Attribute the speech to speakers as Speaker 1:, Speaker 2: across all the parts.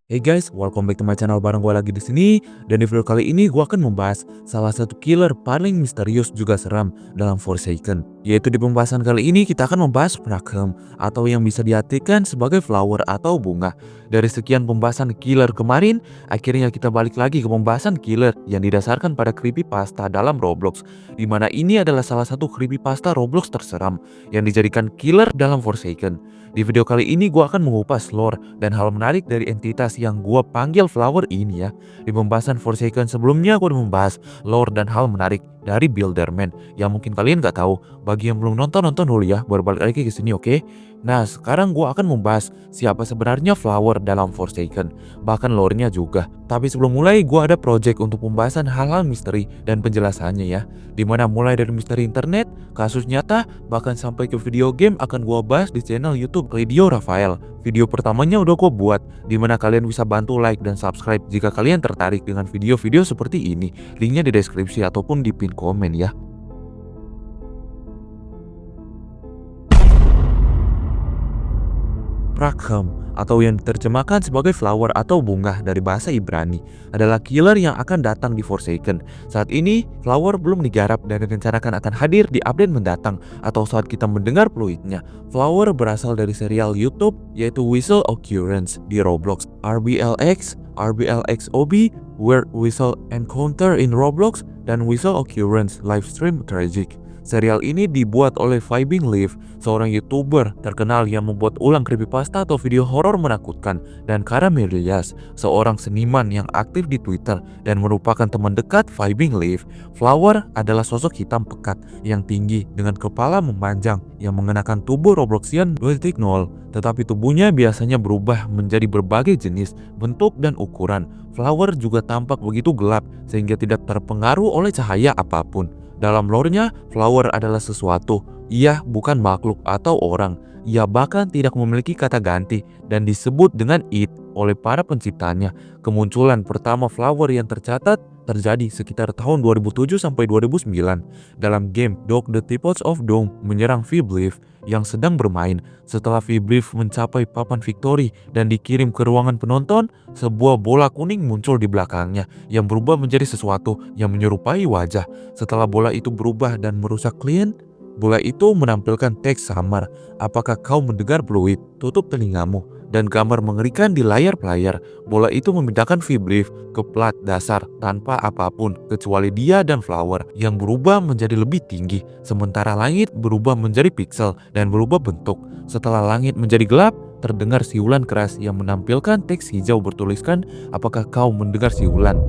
Speaker 1: Hey guys, welcome back to my channel. Bareng gue lagi di sini. Dan di video kali ini gue akan membahas salah satu killer paling misterius juga seram dalam Forsaken. Yaitu di pembahasan kali ini kita akan membahas Rackham, atau yang bisa diartikan sebagai flower atau bunga. Dari sekian pembahasan killer kemarin, akhirnya kita balik lagi ke pembahasan killer yang didasarkan pada creepypasta dalam Roblox. Dimana ini adalah salah satu creepypasta Roblox terseram yang dijadikan killer dalam Forsaken. Di video kali ini gue akan mengupas lore dan hal menarik dari entitas yang gue panggil flower ini ya. Di pembahasan Forsaken sebelumnya gue udah membahas lore dan hal menarik dari Builderman yang mungkin kalian gak tahu. Bagi yang belum nonton dulu ya, baru balik lagi ke sini, oke? Nah, sekarang gue akan membahas siapa sebenarnya flower dalam Forsaken, bahkan lore-nya juga. Tapi sebelum mulai, gue ada project untuk pembahasan hal-hal misteri dan penjelasannya ya. Dimana mulai dari misteri internet, kasus nyata, bahkan sampai ke video game akan gue bahas di channel YouTube Radio Rafael. Video pertamanya udah gue buat, dimana kalian bisa bantu like dan subscribe jika kalian tertarik dengan video-video seperti ini. Linknya di deskripsi ataupun di pin komen ya. Rackham, atau yang diterjemahkan sebagai flower atau bunga dari bahasa Ibrani, adalah killer yang akan datang di Forsaken. Saat ini, flower belum digarap dan direncanakan akan hadir di update mendatang atau saat kita mendengar fluidnya. Flower berasal dari serial YouTube yaitu Whistle Occurrence di Roblox, RBLX, RBLXOB, Weird Whistle Encounter in Roblox, dan Whistle Occurrence Livestream Tragic. Serial ini dibuat oleh Vibing Live, seorang YouTuber terkenal yang membuat ulang creepypasta atau video horor menakutkan, dan Kara Melias, seorang seniman yang aktif di Twitter dan merupakan teman dekat Vibing Live. Flower adalah sosok hitam pekat yang tinggi dengan kepala memanjang yang mengenakan tubuh Robloxian 2.0, tetapi tubuhnya biasanya berubah menjadi berbagai jenis, bentuk, dan ukuran. Flower juga tampak begitu gelap sehingga tidak terpengaruh oleh cahaya apapun. Dalam lore-nya, flower adalah sesuatu. Ia bukan makhluk atau orang. Ia bahkan tidak memiliki kata ganti dan disebut dengan it oleh para penciptanya. Kemunculan pertama flower yang tercatat terjadi sekitar tahun 2007 sampai 2009 dalam game Dog the Teapots of Doom menyerang Vibleaf yang sedang bermain. Setelah Vibleaf mencapai papan victory dan dikirim ke ruangan penonton, sebuah bola kuning muncul di belakangnya yang berubah menjadi sesuatu yang menyerupai wajah. Setelah bola itu berubah dan merusak klien, bola itu menampilkan teks samar. Apakah kau mendengar fluid? Tutup telingamu. Dan gambar mengerikan di layar player. Bola itu memindahkan Vibleaf ke plat dasar tanpa apapun kecuali dia dan flower yang berubah menjadi lebih tinggi. Sementara langit berubah menjadi pixel dan berubah bentuk. Setelah langit menjadi gelap, terdengar siulan keras yang menampilkan teks hijau bertuliskan, apakah kau mendengar siulan?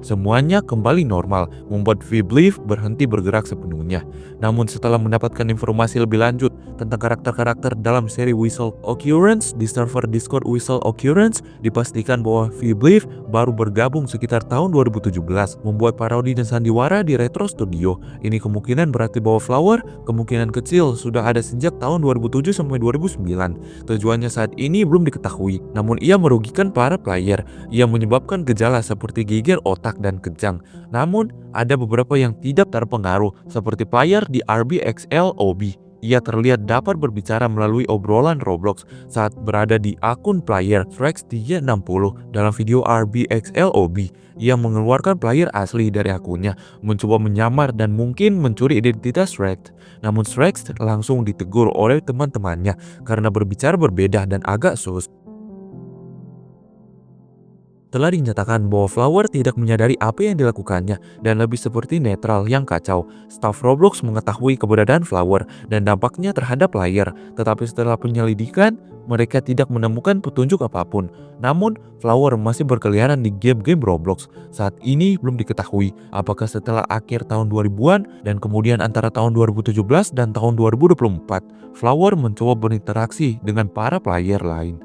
Speaker 1: Semuanya kembali normal, membuat Vibleaf berhenti bergerak sepenuhnya. Namun setelah mendapatkan informasi lebih lanjut tentang karakter-karakter dalam seri Whistle Occurrence di server Discord Whistle Occurrence, dipastikan bahwa Vibleaf baru bergabung sekitar tahun 2017, membuat parodi dan sandiwara di Retro Studio. Ini kemungkinan berarti bahwa Flower kemungkinan kecil sudah ada sejak tahun 2007 sampai 2009. Tujuannya saat ini belum diketahui, namun ia merugikan para player. Ia menyebabkan gejala seperti geger otak dan kejang. Namun, ada beberapa yang tidak terpengaruh, seperti player di RBXLOB. Ia terlihat dapat berbicara melalui obrolan Roblox saat berada di akun player Threx360. Dalam video RBXLOB, ia mengeluarkan player asli dari akunnya, mencoba menyamar dan mungkin mencuri identitas Threx. Namun Threx langsung ditegur oleh teman-temannya karena berbicara berbeda dan agak sus. Telah dinyatakan bahwa Flower tidak menyadari apa yang dilakukannya dan lebih seperti netral yang kacau. Staf Roblox mengetahui keberadaan Flower dan dampaknya terhadap player, tetapi setelah penyelidikan, mereka tidak menemukan petunjuk apapun. Namun, Flower masih berkeliaran di game-game Roblox. Saat ini belum diketahui apakah setelah akhir tahun 2000-an dan kemudian antara tahun 2017 dan tahun 2024, Flower mencoba berinteraksi dengan para player lain.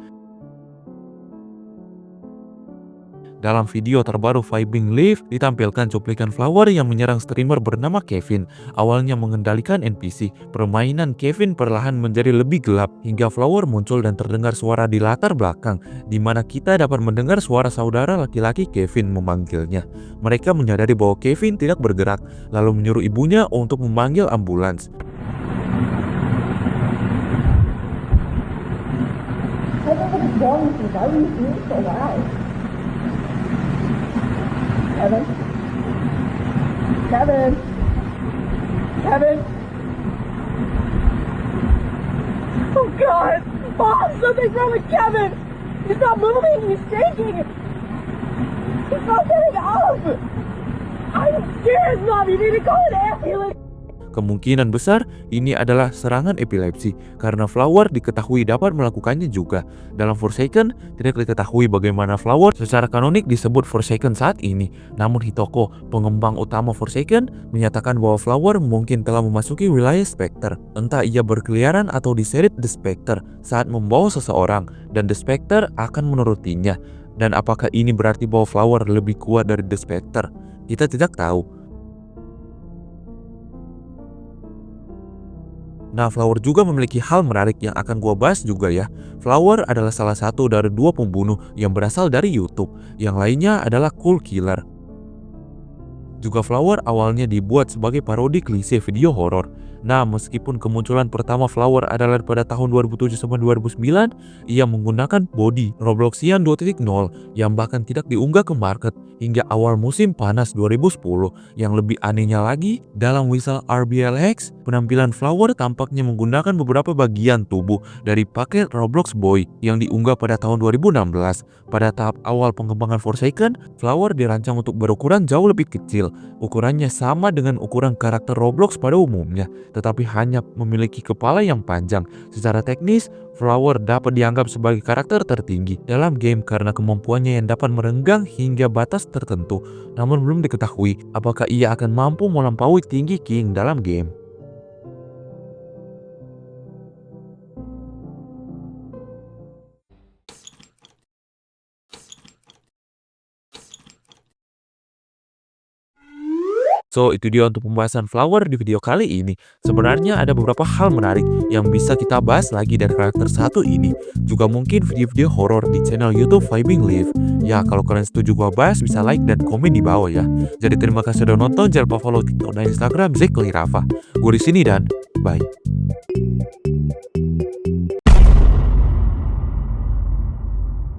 Speaker 1: Dalam video terbaru Vibing Live ditampilkan cuplikan Flower yang menyerang streamer bernama Kevin. Awalnya mengendalikan NPC, permainan Kevin perlahan menjadi lebih gelap hingga Flower muncul dan terdengar suara di latar belakang, di mana kita dapat mendengar suara saudara laki-laki Kevin memanggilnya. Mereka menyadari bahwa Kevin tidak bergerak, lalu menyuruh ibunya untuk memanggil ambulans.
Speaker 2: Wanting to know you for a while. Kevin? Kevin? Kevin? Oh God! Mom, something's wrong with Kevin! He's not moving, he's shaking! He's not getting up! I'm scared, Mom! You need to call an ambulance!
Speaker 1: Kemungkinan besar ini adalah serangan epilepsi karena Flower diketahui dapat melakukannya juga. Dalam Forsaken, tidak diketahui bagaimana Flower secara kanonik disebut Forsaken saat ini. Namun Hitoko, pengembang utama Forsaken, menyatakan bahwa Flower mungkin telah memasuki wilayah Spectre. Entah ia berkeliaran atau diseret The Spectre saat membawa seseorang dan The Spectre akan menurutinya. Dan apakah ini berarti bahwa Flower lebih kuat dari The Spectre? Kita tidak tahu. Nah, Flower juga memiliki hal menarik yang akan gua bahas juga ya. Flower adalah salah satu dari 2 pembunuh yang berasal dari YouTube. Yang lainnya adalah Cool Killer. Juga Flower awalnya dibuat sebagai parodi klise video horor. Nah, meskipun kemunculan pertama Flower adalah pada tahun 2007-2009, ia menggunakan body Robloxian 2.0 yang bahkan tidak diunggah ke market hingga awal musim panas 2010. Yang lebih anehnya lagi, dalam Whistle RBLX, penampilan Flower tampaknya menggunakan beberapa bagian tubuh dari paket Roblox Boy yang diunggah pada tahun 2016. Pada tahap awal pengembangan Forsaken, Flower dirancang untuk berukuran jauh lebih kecil. Ukurannya sama dengan ukuran karakter Roblox pada umumnya, tetapi hanya memiliki kepala yang panjang. Secara teknis, Flower dapat dianggap sebagai karakter tertinggi dalam game karena kemampuannya yang dapat merenggang hingga batas tertentu. Namun belum diketahui apakah ia akan mampu melampaui tinggi King dalam game. So, itu dia untuk pembahasan Flower di video kali ini. Sebenarnya ada beberapa hal menarik yang bisa kita bahas lagi dari karakter satu ini. Juga mungkin video-video horor di channel YouTube Vibing Live. Ya, kalau kalian setuju gua bahas, bisa like dan komen di bawah ya. Jadi terima kasih sudah nonton, jangan lupa follow TikTok dan Instagram Zekli Rafa. Gue di sini dan bye.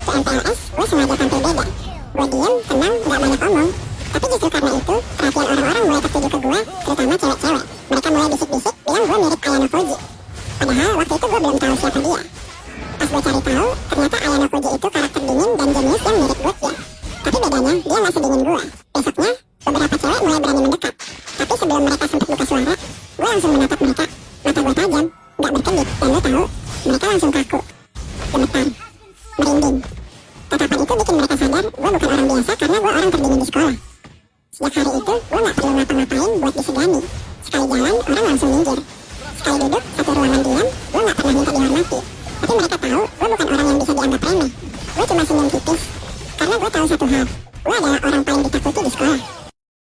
Speaker 3: PMPLS, gue sengaja tampil beda. Gue diem, tenang, gak banyak omong. Tapi justru karena itu, perhatian orang-orang mulai tertuju ke gue, terutama cewek-cewek. Mereka mulai bisik-bisik, bilang gue mirip Ayano Koji. Padahal waktu itu gue belum tahu siapa dia. Pas gue cari tahu, ternyata Ayano Koji itu karakter dingin dan jenius yang mirip gue ya. Tapi bedanya, dia gak sedingin gue. Besoknya, beberapa cewek mulai berani mendekat. Tapi sebelum mereka sempat buka suara, gue langsung menatap mereka. Mata gue tajam, gak berkedip, dan lo tahu, mereka langsung kaku, gemetar, merinding. Tatapan itu bikin mereka sadar gue bukan orang biasa karena gue orang terdingin di sekolah. Sejak hari itu, gue gak perlu ngapa-ngapain buat disegani. Sekali jalan, orang langsung minggir. Sekali duduk, satu ruangan diam, gue gak pernah minta dihormati. Tapi mereka tahu, gue bukan orang yang bisa dianggap remeh. Gue cuma senyum tipis. Karena gue tahu satu hal, gue adalah orang paling ditakuti di sekolah.